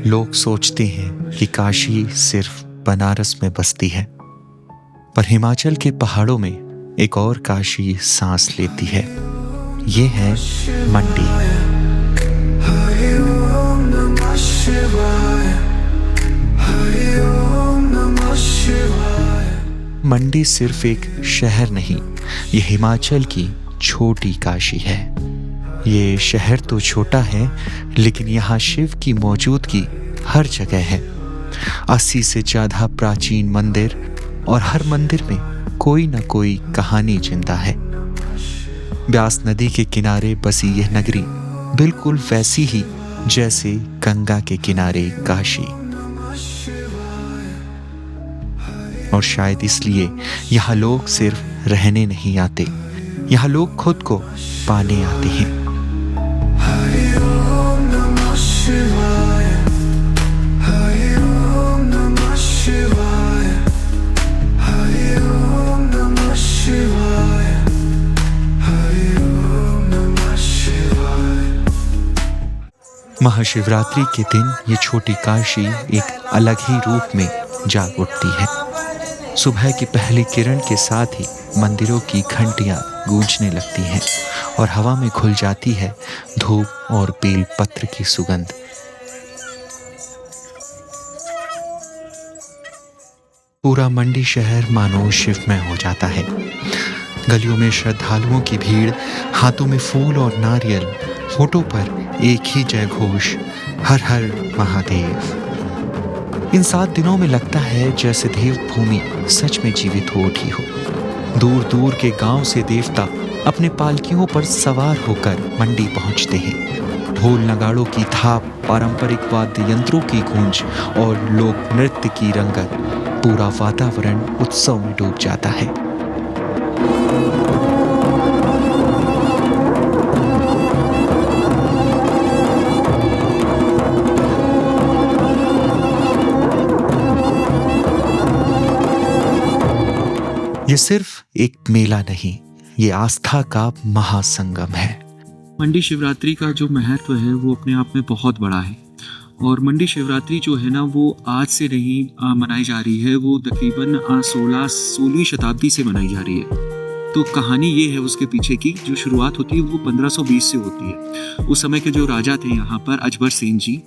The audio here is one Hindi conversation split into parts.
लोग सोचते हैं कि काशी सिर्फ बनारस में बसती है, पर हिमाचल के पहाड़ों में एक और काशी सांस लेती है। ये है मंडी। मंडी सिर्फ एक शहर नहीं, ये हिमाचल की छोटी काशी है। ये शहर तो छोटा है, लेकिन यहाँ शिव की मौजूदगी हर जगह है। 80 से ज़्यादा प्राचीन मंदिर, और हर मंदिर में कोई ना कोई कहानी जिंदा है। ब्यास नदी के किनारे बसी यह नगरी बिल्कुल वैसी ही जैसे गंगा के किनारे काशी। और शायद इसलिए यहाँ लोग सिर्फ रहने नहीं आते, यहाँ लोग खुद को पाने आते हैं। महाशिवरात्रि के दिन ये छोटी काशी एक अलग ही रूप में जाग उठती है। सुबह की पहली किरण के साथ ही मंदिरों की घंटियां गूंजने लगती हैं और हवा में घुल जाती है धूप और बेल पत्र की सुगंध। पूरा मंडी शहर मानो शिवमय हो जाता है। गलियों में श्रद्धालुओं की भीड़, हाथों में फूल और नारियल, होठों पर एक ही जय घोष, हर हर महादेव। इन 7 दिनों में लगता है जैसे देवभूमि सच में जीवित हो उठी हो। दूर दूर के गांव से देवता अपने पालकियों पर सवार होकर मंडी पहुंचते हैं। ढोल नगाड़ों की थाप, पारंपरिक वाद्य यंत्रों की गूंज और लोक नृत्य की रंगत, पूरा वातावरण उत्सव में डूब जाता है। ये सिर्फ एक मेला नहीं, ये आस्था का महासंगम है। मंडी शिवरात्रि का जो महत्व है वो अपने आप में बहुत बड़ा है। और मंडी शिवरात्रि जो है ना, वो आज से नहीं मनाई जा रही है, वो तकरीबन 16वीं शताब्दी से मनाई जा रही है। तो कहानी ये है उसके पीछे की, जो शुरुआत होती है वो 1520 से होती है। उस समय के जो राजा थे यहाँ पर, अजबर सेन जी,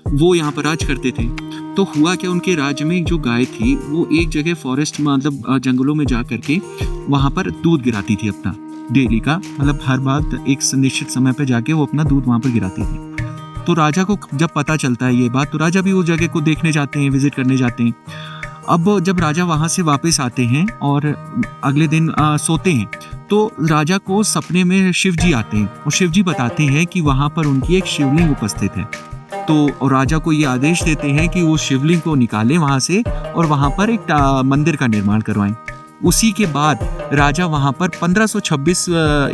वो यहाँ पर राज करते थे। तो हुआ क्या, उनके राज्य में जो गाय थी वो एक जगह फॉरेस्ट मतलब जंगलों में जा करके वहाँ पर दूध गिराती थी अपना डेली का, मतलब हर बात एक निश्चित समय पे जाके वो अपना दूध वहाँ पर गिराती थी। तो राजा को जब पता चलता है ये बात, तो राजा भी उस जगह को देखने जाते हैं, विजिट करने जाते हैं। अब जब राजा वहाँ से वापस आते हैं और अगले दिन सोते हैं, तो राजा को सपने में शिव जी आते हैं और शिव जी बताते हैं कि वहाँ पर उनकी एक शिवलिंग उपस्थित है। तो राजा को ये आदेश देते हैं कि वो शिवलिंग को निकालें वहाँ से और वहाँ पर एक मंदिर का निर्माण करवाएं। उसी के बाद राजा वहाँ पर 1526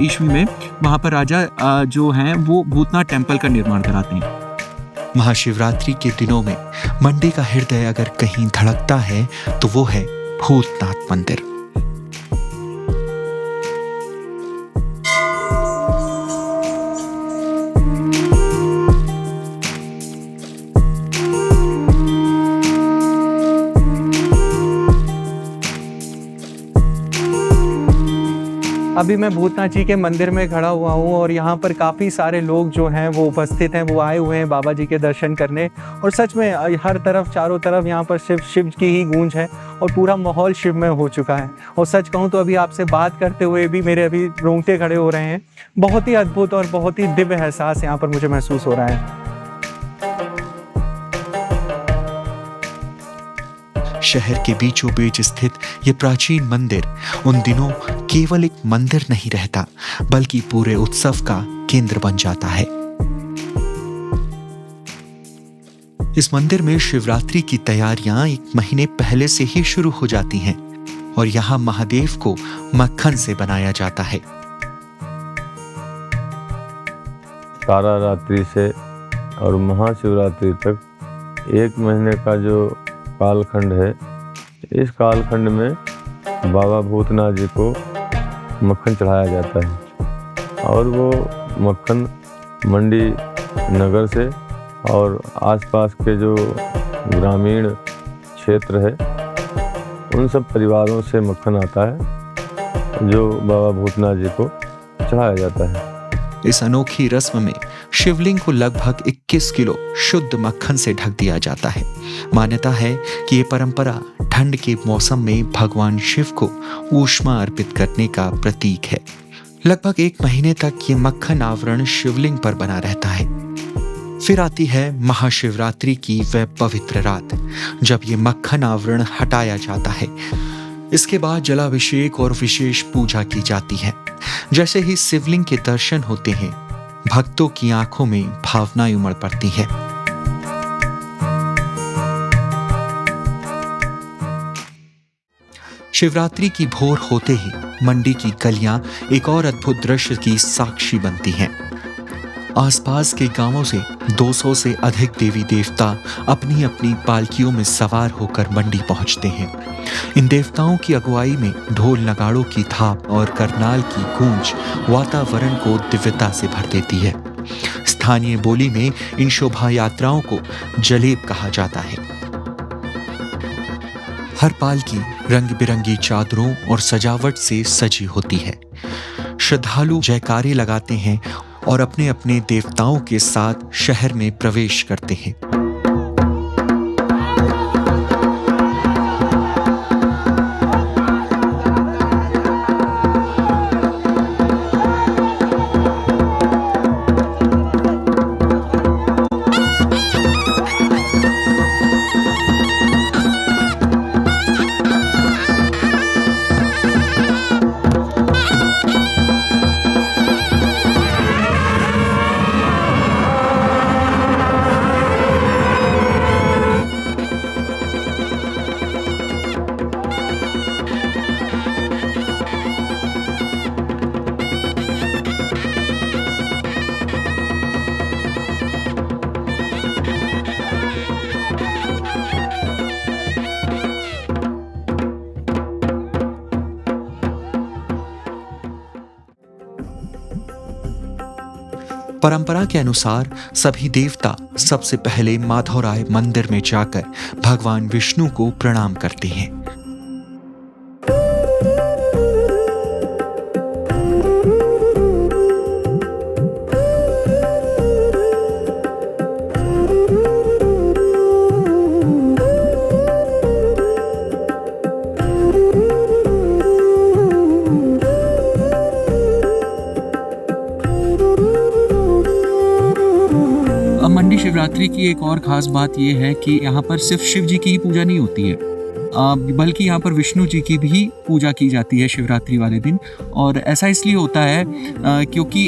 ईस्वी में वहाँ पर राजा जो हैं वो भूतनाथ टेम्पल का निर्माण कराते हैं। महाशिवरात्रि के दिनों में मंडी का हृदय अगर कहीं धड़कता है तो वो है भूतनाथ मंदिर। अभी मैं भूतनाथ जी के मंदिर में खड़ा हुआ हूँ और यहाँ पर काफ़ी सारे लोग जो हैं वो उपस्थित हैं, वो आए हुए हैं बाबा जी के दर्शन करने। और सच में हर तरफ, चारों तरफ यहाँ पर शिव की ही गूंज है और पूरा माहौल शिवमय हो चुका है। और सच कहूँ तो अभी आपसे बात करते हुए भी मेरे अभी रोंगटे खड़े हो रहे हैं। बहुत ही अद्भुत और बहुत ही दिव्य एहसास यहाँ पर मुझे महसूस हो रहा है। शहर के बीचों बीच स्थित ये प्राचीन मंदिर उन दिनों केवल एक मंदिर नहीं रहता, बल्कि पूरे उत्सव का केंद्र बन जाता है। इस मंदिर में शिवरात्रि की तैयारियां 1 महीने पहले से ही शुरू हो जाती हैं और यहाँ महादेव को मक्खन से बनाया जाता है। तारा रात्रि से और महाशिवरात्रि तक 1 महीने का जो कालखंड है, इस कालखंड में बाबा भूतनाथ जी को मक्खन चढ़ाया जाता है और वो मक्खन मंडी नगर से और आसपास के जो ग्रामीण क्षेत्र है उन सब परिवारों से मक्खन आता है जो बाबा भूतनाथ जी को चढ़ाया जाता है। इस अनोखी रस्म में शिवलिंग को लगभग 21 किलो शुद्ध मक्खन से ढक दिया जाता है। मान्यता है कि ये परंपरा ठंड के मौसम में भगवान शिव को ऊष्मा अर्पित करने का प्रतीक है। लगभग 1 महीने तक ये मक्खन आवरण शिवलिंग पर बना रहता है। फिर आती है महाशिवरात्रि की वह पवित्र रात जब ये मक्खन आवरण हटाया जाता है। इसके बाद जलाभिषेक और विशेष पूजा की जाती है। जैसे ही शिवलिंग के दर्शन होते हैं, भक्तों की आंखों में भावनाएं उमड़ पड़ती है। शिवरात्रि की भोर होते ही मंडी की गलियां एक और अद्भुत दृश्य की साक्षी बनती हैं। आसपास के गांवों से 200 से अधिक देवी देवता अपनी अपनी पालकियों में सवार होकर मंडी पहुंचते हैं। इन देवताओं की अगुवाई में ढोल नगाड़ों की थाप और करनाल की गूंज वातावरण को दिव्यता से भर देती है। स्थानीय बोली में इन शोभा यात्राओं को जलेब कहा जाता है। हर पालकी रंग बिरंगी चादरों और सजावट से सजी होती है। श्रद्धालु जयकारे लगाते हैं और अपने अपने देवताओं के साथ शहर में प्रवेश करते हैं। परंपरा के अनुसार सभी देवता सबसे पहले माधवराय मंदिर में जाकर भगवान विष्णु को प्रणाम करते हैं। मंडी शिवरात्रि की एक और ख़ास बात यह है कि यहाँ पर सिर्फ शिव जी की ही पूजा नहीं होती है, बल्कि यहाँ पर विष्णु जी की भी पूजा की जाती है शिवरात्रि वाले दिन। और ऐसा इसलिए होता है क्योंकि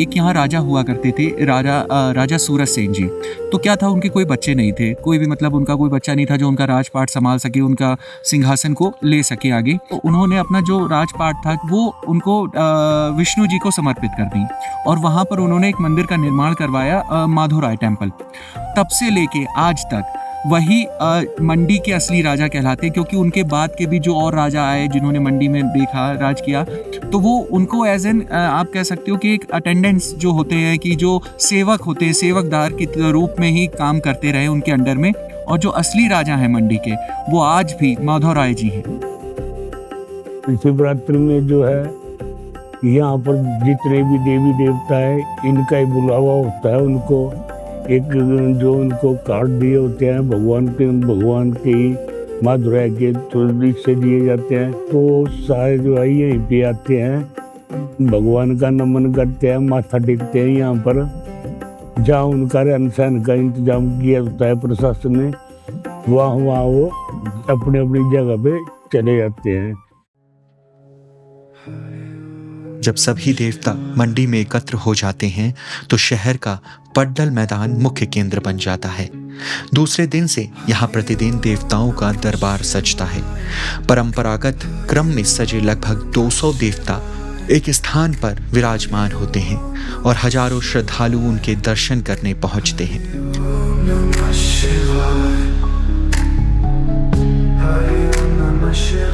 एक यहाँ राजा हुआ करते थे, राजा सूरज सेन जी। तो क्या था, उनके कोई बच्चे नहीं थे, कोई भी मतलब उनका कोई बच्चा नहीं था जो उनका राजपाट संभाल सके, उनका सिंहासन को ले सके आगे। तो उन्होंने अपना जो राजपाट था वो उनको विष्णु जी को समर्पित कर दी और वहाँ पर उन्होंने एक मंदिर का निर्माण करवाया, माधवराय टेम्पल। तब से लेके आज तक वही मंडी के असली राजा कहलाते हैं, क्योंकि उनके बाद के भी जो और राजा आए जिन्होंने मंडी में देखा, राज किया, तो वो उनको एज एन आप कह सकते हो कि एक अटेंडेंस जो होते हैं, कि जो सेवक होते हैं, सेवकदार के रूप में ही काम करते रहे उनके अंडर में। और जो असली राजा हैं मंडी के, वो आज भी माधवराय जी हैं। शिवरात्रि में जो है यहाँ पर जितने भी देवी देवता है इनका ही बुलावा होता है। उनको एक जो उनको कार्ड दिए होते हैं भगवान के माधुराय के थ्रू से दिए जाते हैं। तो सारे जो है यहीं पे आते हैं, भगवान का नमन करते हैं, माथा टेकते हैं। यहाँ पर जहाँ उनका रहन सहन का इंतजाम किया होता है प्रशासन ने, वहाँ वो अपने अपनी जगह पे चले जाते हैं। जब सभी देवता मंडी में एकत्र हो जाते हैं तो शहर का पड्डल मैदान मुख्य केंद्र बन जाता है। दूसरे दिन से यहाँ प्रतिदिन देवताओं का दरबार सजता है। परंपरागत क्रम में सजे लगभग 200 देवता एक स्थान पर विराजमान होते हैं और हजारों श्रद्धालु उनके दर्शन करने पहुंचते हैं।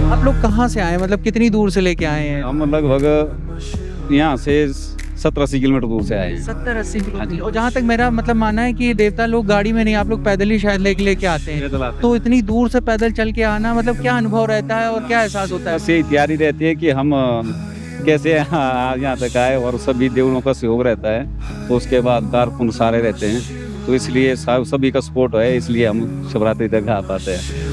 आप लोग कहाँ से आए, मतलब कितनी दूर से लेके आए हैं? हम लगभग यहाँ से 70-80 किलोमीटर दूर से आए हैं। 70-80 किलोमीटर। और जहाँ तक मेरा मतलब मानना है कि देवता लोग गाड़ी में नहीं, आप लोग पैदल ही शायद लेके आते हैं। तो इतनी दूर से पैदल चल के आना मतलब क्या अनुभव रहता है और क्या एहसास होता है? बस यही तैयारी रहती है कि हम कैसे यहाँ तक आए, और सभी देवों का सहयोग रहता है। तो उसके बाद कारकुन सारे रहते हैं, तो इसलिए सभी का सपोर्ट है, इसलिए हम शिवरात्रि तक आ पाते हैं।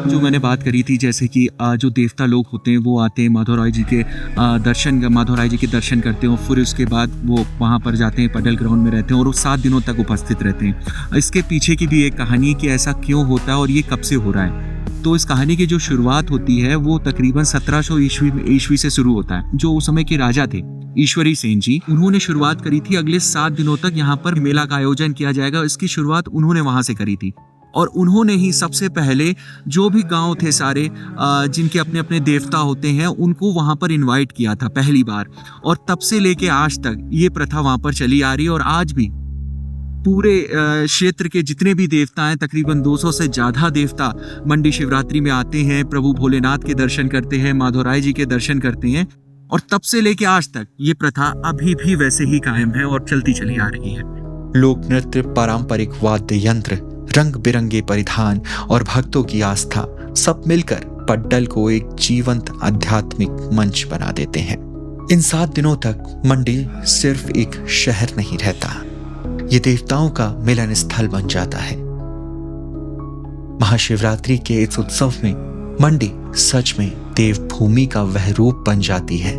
जो मैंने बात करी थी, जैसे कि जो देवता लोग होते हैं वो आते हैं माधवराय जी के माधवराय जी के दर्शन करते हैं, और फिर उसके बाद वो वहाँ पर जाते हैं, पडल ग्राउंड में रहते हैं और वो 7 दिनों तक उपस्थित रहते हैं। इसके पीछे की भी एक कहानी है कि ऐसा क्यों होता है और ये कब से हो रहा है। तो इस कहानी की जो शुरुआत होती है वो तकरीबन 1700 ईस्वी से शुरू होता है। जो उस समय के राजा थे ईश्वरी सेन जी, उन्होंने शुरुआत करी थी, अगले 7 दिनों तक यहाँ पर मेला का आयोजन किया जाएगा। इसकी शुरुआत उन्होंने वहाँ से करी थी, और उन्होंने ही सबसे पहले जो भी गांव थे सारे जिनके अपने अपने देवता होते हैं उनको वहां पर इनवाइट किया था पहली बार। और तब से लेके आज तक ये प्रथा वहां पर चली आ रही है, और आज भी पूरे क्षेत्र के जितने भी देवता हैं, तकरीबन 200 से ज़्यादा देवता मंडी शिवरात्रि में आते हैं, प्रभु भोलेनाथ के दर्शन करते हैं, माधवराय जी के दर्शन करते हैं। और तब से लेके आज तक ये प्रथा अभी भी वैसे ही कायम है और चलती चली आ रही है। लोक नृत्य, पारंपरिक वाद्य यंत्र, रंग बिरंगे परिधान और भक्तों की आस्था सब मिलकर पड्डल को एक जीवंत आध्यात्मिक मंच बना देते हैं। इन 7 दिनों तक मंडी सिर्फ एक शहर नहीं रहता, ये देवताओं का मिलन स्थल बन जाता है। महाशिवरात्रि के इस उत्सव में मंडी सच में देवभूमि का वह रूप बन जाती है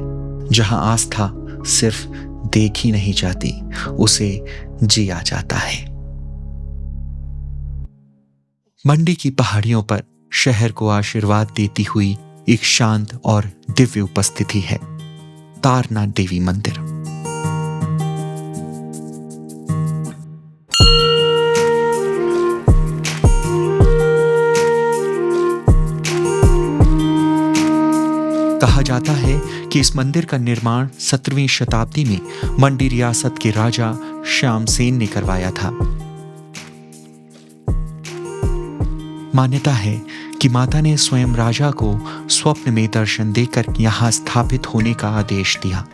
जहां आस्था सिर्फ देखी नहीं जाती, उसे जिया जाता है। मंडी की पहाड़ियों पर शहर को आशीर्वाद देती हुई एक शांत और दिव्य उपस्थिति है तारनाथ देवी मंदिर। कहा जाता है कि इस मंदिर का निर्माण 17वीं शताब्दी में मंडी रियासत के राजा श्यामसेन ने करवाया था। मान्यता है कि माता ने स्वयं राजा को स्वप्न में दर्शन देकर यहाँ स्थापित होने का आदेश दिया।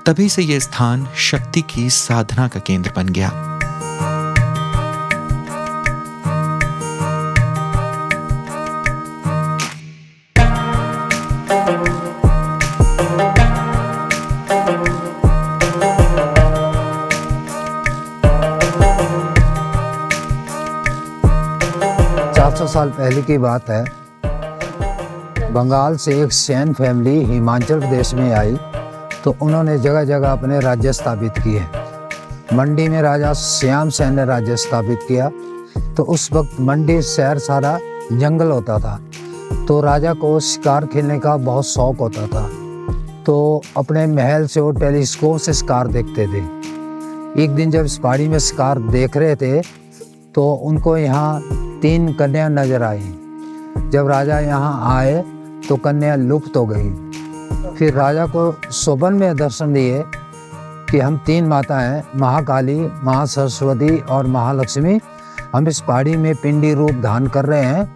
तभी से यह स्थान शक्ति की साधना का केंद्र बन गया। साल पहले की बात है, बंगाल से एक सेन फैमिली हिमाचल प्रदेश में आई, तो उन्होंने जगह जगह अपने राज्य स्थापित किए। मंडी में राजा श्याम सेन ने राज्य स्थापित किया, तो उस वक्त मंडी शहर सारा जंगल होता था, तो राजा को शिकार खेलने का बहुत शौक होता था। तो अपने महल से वो टेलीस्कोप से शिकार देखते थे। एक दिन जब इस पहाड़ी में शिकार देख रहे थे तो उनको यहाँ 3 कन्या नजर आई। जब राजा यहाँ आए तो कन्या लुप्त हो गई। फिर राजा को स्वप्न में दर्शन दिए कि हम 3 माता हैं, महाकाली, महासरस्वती और महालक्ष्मी, हम इस पहाड़ी में पिंडी रूप धारण कर रहे हैं।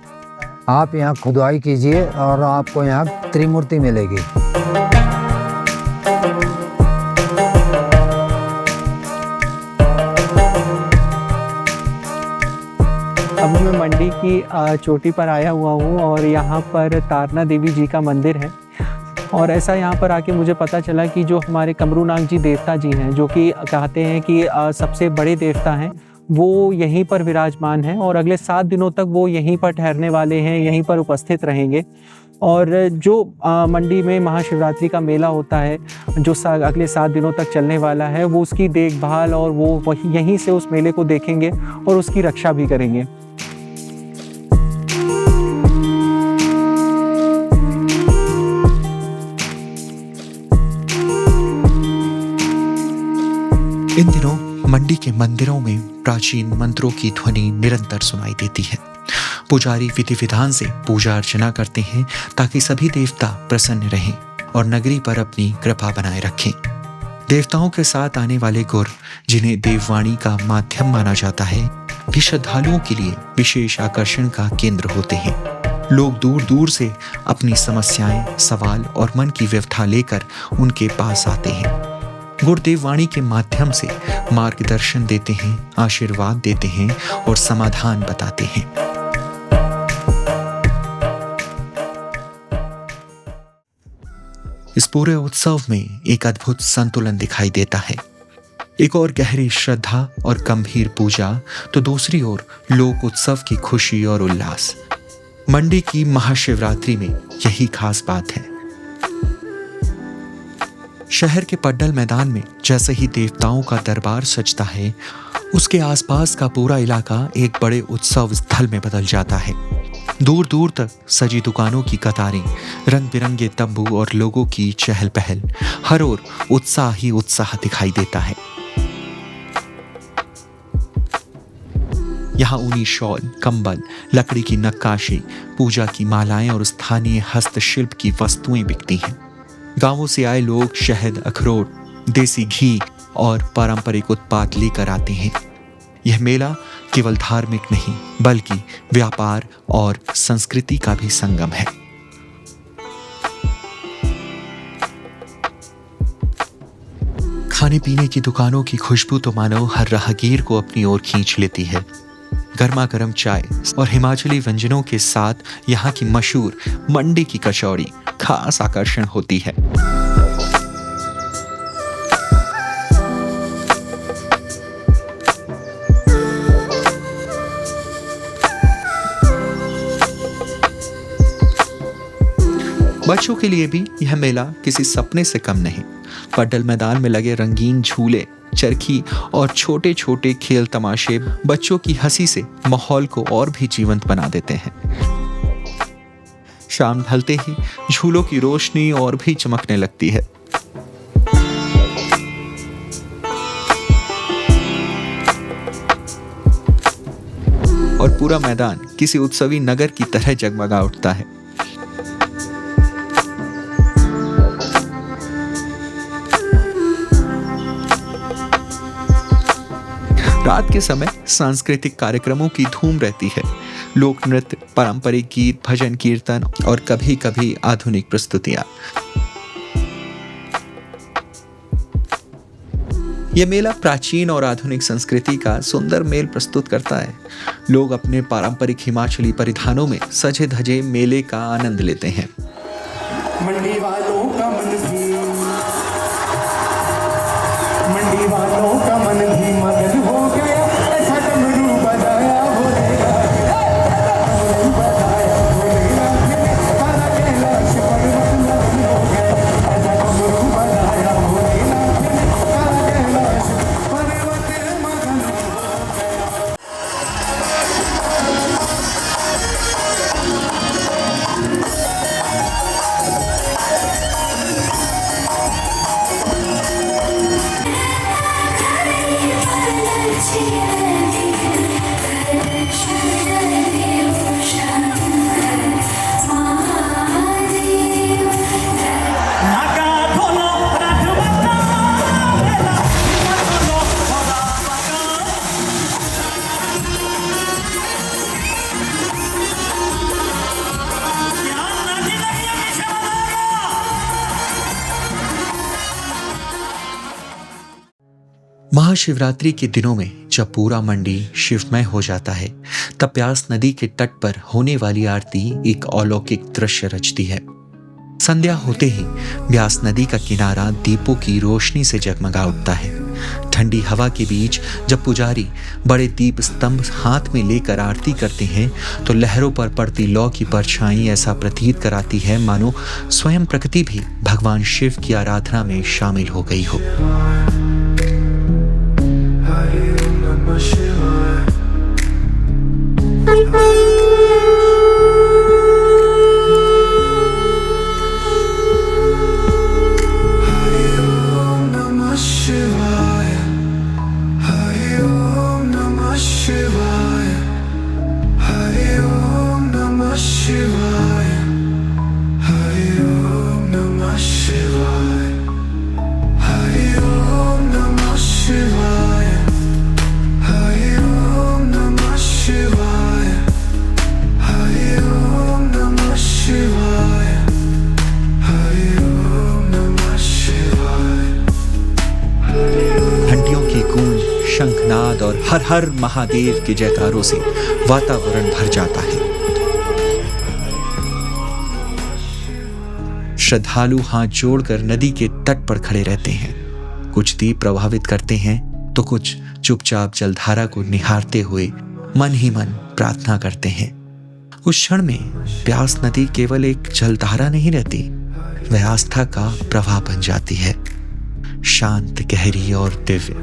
आप यहाँ खुदाई कीजिए और आपको यहाँ त्रिमूर्ति मिलेगी। अभी मैं मंडी की चोटी पर आया हुआ हूँ और यहाँ पर तारनाथ देवी जी का मंदिर है। और ऐसा यहाँ पर आके मुझे पता चला कि जो हमारे कमरूनाग जी देवता जी हैं, जो कि कहते हैं कि सबसे बड़े देवता हैं, वो यहीं पर विराजमान हैं और अगले 7 दिनों तक वो यहीं पर ठहरने वाले हैं, यहीं पर उपस्थित रहेंगे। और जो मंडी में महाशिवरात्रि का मेला होता है, जो अगले 7 दिनों तक चलने वाला है, वो उसकी देखभाल और वो यहीं से उस मेले को देखेंगे और उसकी रक्षा भी करेंगे। इन दिनों मंडी के मंदिरों में प्राचीन मंत्रों की ध्वनि निरंतर सुनाई देती है। पुजारी विधि विधान से पूजा अर्चना करते हैं ताकि सभी देवता प्रसन्न रहें और नगरी पर अपनी कृपा बनाए रखें। देवताओं के साथ आने वाले गुर, जिन्हें देववाणी का माध्यम माना जाता है, भी श्रद्धालुओं के लिए विशेष आकर्षण का केंद्र होते हैं। लोग दूर दूर से अपनी समस्याएं, सवाल और मन की व्यथा लेकर उनके पास आते हैं। गुरुदेव वाणी के माध्यम से मार्गदर्शन देते हैं, आशीर्वाद देते हैं और समाधान बताते हैं। इस पूरे उत्सव में एक अद्भुत संतुलन दिखाई देता है। एक और गहरी श्रद्धा और गंभीर पूजा, तो दूसरी ओर लोक उत्सव की खुशी और उल्लास। मंडी की महाशिवरात्रि में यही खास बात है। शहर के पड्डल मैदान में जैसे ही देवताओं का दरबार सजता है, उसके आसपास का पूरा इलाका एक बड़े उत्सव स्थल में बदल जाता है। दूर दूर तक सजी दुकानों की कतारें, रंग बिरंगे तंबू और लोगों की चहल पहल, हर ओर उत्साह ही उत्साह दिखाई देता है। यहाँ ऊनी शॉल, कंबल, लकड़ी की नक्काशी, पूजा की मालाएं और स्थानीय हस्तशिल्प की वस्तुएं बिकती हैं। गांवों से आए लोग शहद, अखरोट, देसी घी और पारंपरिक उत्पाद लेकर आते हैं। यह मेला केवल धार्मिक नहीं, बल्कि व्यापार और संस्कृति का भी संगम है। खाने पीने की दुकानों की खुशबू तो मानो हर राहगीर को अपनी ओर खींच लेती है। गर्मा गर्म चाय और हिमाचली व्यंजनों के साथ यहाँ की मशहूर मंडी की कचौड़ी खास आकर्षण होती है। बच्चों के लिए भी यह मेला किसी सपने से कम नहीं। पड्डल मैदान में लगे रंगीन झूले, चरखी और छोटे छोटे खेल तमाशे बच्चों की हंसी से माहौल को और भी जीवंत बना देते हैं। शाम ढलते ही झूलों की रोशनी और भी चमकने लगती है। और पूरा मैदान किसी उत्सवी नगर की तरह जगमगा उठता है। रात के समय सांस्कृतिक कार्यक्रमों की धूम रहती है। लोक नृत्य, पारंपरिक गीत, भजन कीर्तन और कभी कभी आधुनिक प्रस्तुतियां। यह मेला प्राचीन और आधुनिक संस्कृति का सुंदर मेल प्रस्तुत करता है। लोग अपने पारंपरिक हिमाचली परिधानों में सजे धजे मेले का आनंद लेते हैं। मंडी वालों का मन भी मगन हो गया, ऐसा डमरू बजाया भोलेगा, बजाया भोलेगा, सारा कैलाश पर्वत मगन हो गया, ऐसा डमरू बजाया भोलेगा, सारा कैलाश पर्वत मगन हो गया। महाशिवरात्रि के दिनों में जब पूरा मंडी शिवमय हो जाता है, तब ब्यास नदी के तट पर होने वाली आरती एक अलौकिक दृश्य रचती है। संध्या होते ही ब्यास नदी का किनारा दीपों की रोशनी से जगमगा उठता है। ठंडी हवा के बीच जब पुजारी बड़े दीप स्तंभ हाथ में लेकर आरती करते हैं, तो लहरों पर पड़ती लौ की परछाई ऐसा प्रतीत कराती है मानो स्वयं प्रकृति भी भगवान शिव की आराधना में शामिल हो गई हो। हर महादेव के जयकारों से वातावरण भर जाता है। श्रद्धालु हाथ जोड़कर नदी के तट पर खड़े रहते हैं। कुछ दीप प्रभावित करते हैं तो कुछ चुपचाप जलधारा को निहारते हुए मन ही मन प्रार्थना करते हैं। उस क्षण में ब्यास नदी केवल एक जलधारा नहीं रहती, वह आस्था का प्रवाह बन जाती है, शांत, गहरी और दिव्य।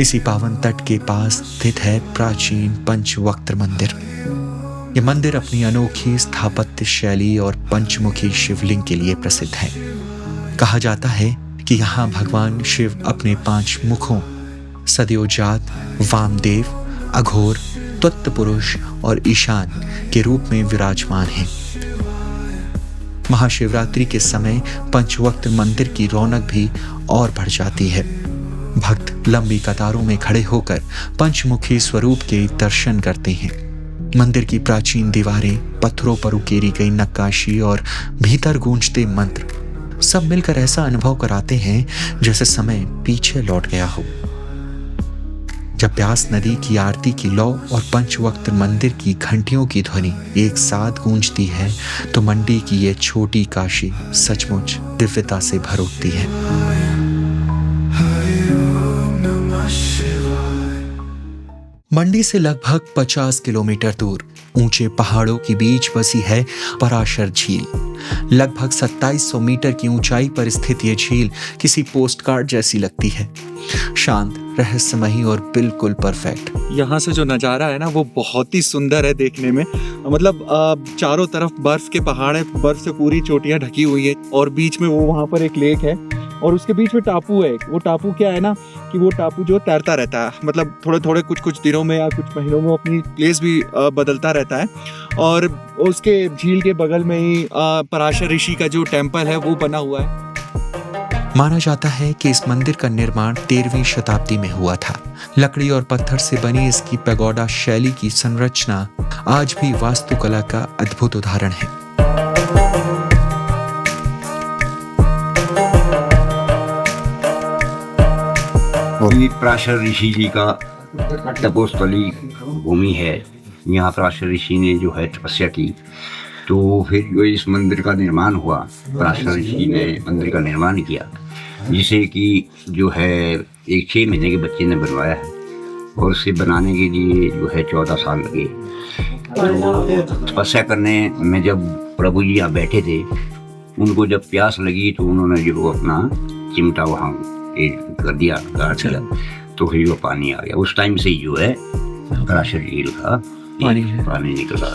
इसी पावन तट के पास स्थित है प्राचीन पंचवक्त्र मंदिर। यह मंदिर अपनी अनोखी स्थापत्य शैली और पंचमुखी शिवलिंग के लिए प्रसिद्ध है। कहा जाता है कि यहाँ भगवान शिव अपने 5 मुखों सद्योजात, वामदेव, अघोर, तत्पुरुष और ईशान के रूप में विराजमान हैं। महाशिवरात्रि के समय पंचवक्त्र मंदिर की रौनक भी और बढ़ जाती है। भक्त लंबी कतारों में खड़े होकर पंचमुखी स्वरूप के दर्शन करते हैं। मंदिर की प्राचीन दीवारें, पत्थरों पर उकेरी गई नक्काशी और भीतर गूंजते मंत्र सब मिलकर ऐसा अनुभव कराते हैं जैसे समय पीछे लौट गया हो। जब ब्यास नदी की आरती की लौ और पंचवक्त्र मंदिर की घंटियों की ध्वनि एक साथ गूंजती है तो मंडी की ये छोटी काशी सचमुच दिव्यता से भर उठती है। मंडी से लगभग 50 किलोमीटर दूर ऊंचे पहाड़ों के बीच बसी है पराशर झील। लगभग 2700 मीटर की ऊंचाई पर स्थित ये झील किसी पोस्टकार्ड जैसी लगती है, शांत, रहस्यमयी और बिल्कुल परफेक्ट। यहाँ से जो नज़ारा है ना वो बहुत ही सुंदर है देखने में। मतलब चारों तरफ बर्फ के पहाड़ है, बर्फ से पूरी चोटियाँ ढकी हुई है और बीच में वो वहाँ पर एक लेक है और उसके बीच में टापू है। वो टापू क्या है ना कि वो टापू जो तैरता रहता है, मतलब थोड़े थोड़े कुछ दिनों में या कुछ महीनों में अपनी प्लेस भी बदलता रहता है। और उसके झील के बगल में ही पराशर ऋषि का जो टेम्पल है वो बना हुआ है। माना जाता है कि इस मंदिर का निर्माण 13वीं शताब्दी में हुआ था। लकड़ी और पत्थर से बनी इसकी पैगोडा शैली की संरचना आज भी वास्तुकला का अद्भुत उदाहरण है। ये पराशर ऋषि जी का तपोस्थली भूमि है। यहाँ पराशर ऋषि ने जो है तपस्या की, तो फिर जो इस मंदिर का निर्माण हुआ, पराशर ऋषि ने मंदिर का निर्माण किया, जिसे कि जो है एक 6 महीने के बच्चे ने बनवाया है और उसे बनाने के लिए जो है 14 साल लगे। तो तपस्या करने में जब प्रभु जी यहाँ बैठे थे, उनको जब प्यास लगी तो उन्होंने जो अपना चिमटा वहाँ कर दिया, गाड़ दिया, तो फिर वो पानी आ गया। उस टाइम से ही जो है पराशर झील का पानी निकला।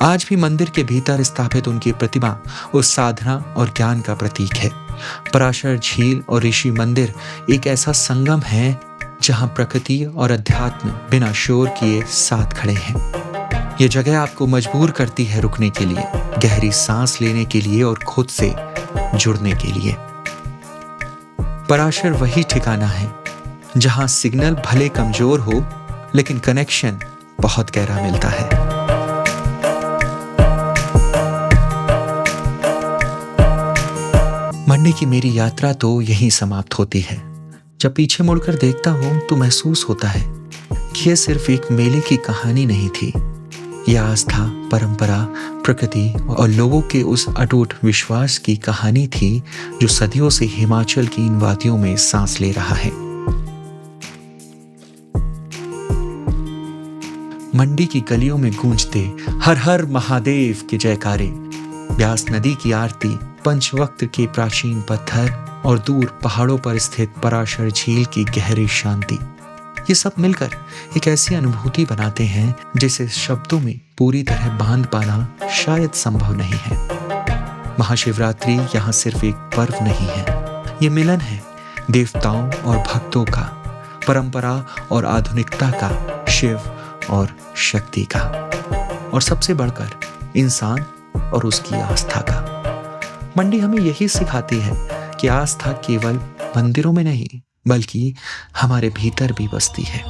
आज भी मंदिर के भीतर स्थापित उनकी प्रतिमा उस साधना और ज्ञान का प्रतीक है। पराशर झील और ऋषि मंदिर एक ऐसा संगम है जहां प्रकृति और अध्यात्म बिना शोर किए साथ खड़े हैं। ये जगह आपको मजबूर करती है रुकने के लिए, गहरी सांस लेने के लिए और खुद से जुड़ने के लिए। पराशर वही ठिकाना है जहां सिग्नल भले कमजोर हो लेकिन कनेक्शन बहुत गहरा मिलता है। मंडी की मेरी यात्रा तो यहीं समाप्त होती है। जब पीछे मुड़कर देखता हूं तो महसूस होता है कि यह सिर्फ एक मेले की कहानी नहीं थी। यह आस्था, परंपरा, प्रकृति और लोगों के उस अटूट विश्वास की कहानी थी जो सदियों से हिमाचल की इन वादियों में सांस ले रहा है। मंडी की गलियों में गूंजते हर हर महादेव के जयकारे, ब्यास नदी की आरती, पंचवक्त्र के प्राचीन पत्थर और दूर पहाड़ों पर स्थित पराशर झील की गहरी शांति, ये सब मिलकर एक ऐसी अनुभूति बनाते हैं जिसे शब्दों में पूरी तरह बांध पाना शायद संभव नहीं है। महाशिवरात्रि यहाँ सिर्फ एक पर्व नहीं है, ये मिलन है देवताओं और भक्तों का, परंपरा और आधुनिकता का, शिव और शक्ति का, और सबसे बढ़कर इंसान और उसकी आस्था का। मंडी हमें यही सिखाती है कि आस्था केवल मंदिरों में नहीं बल्कि हमारे भीतर भी बसती है।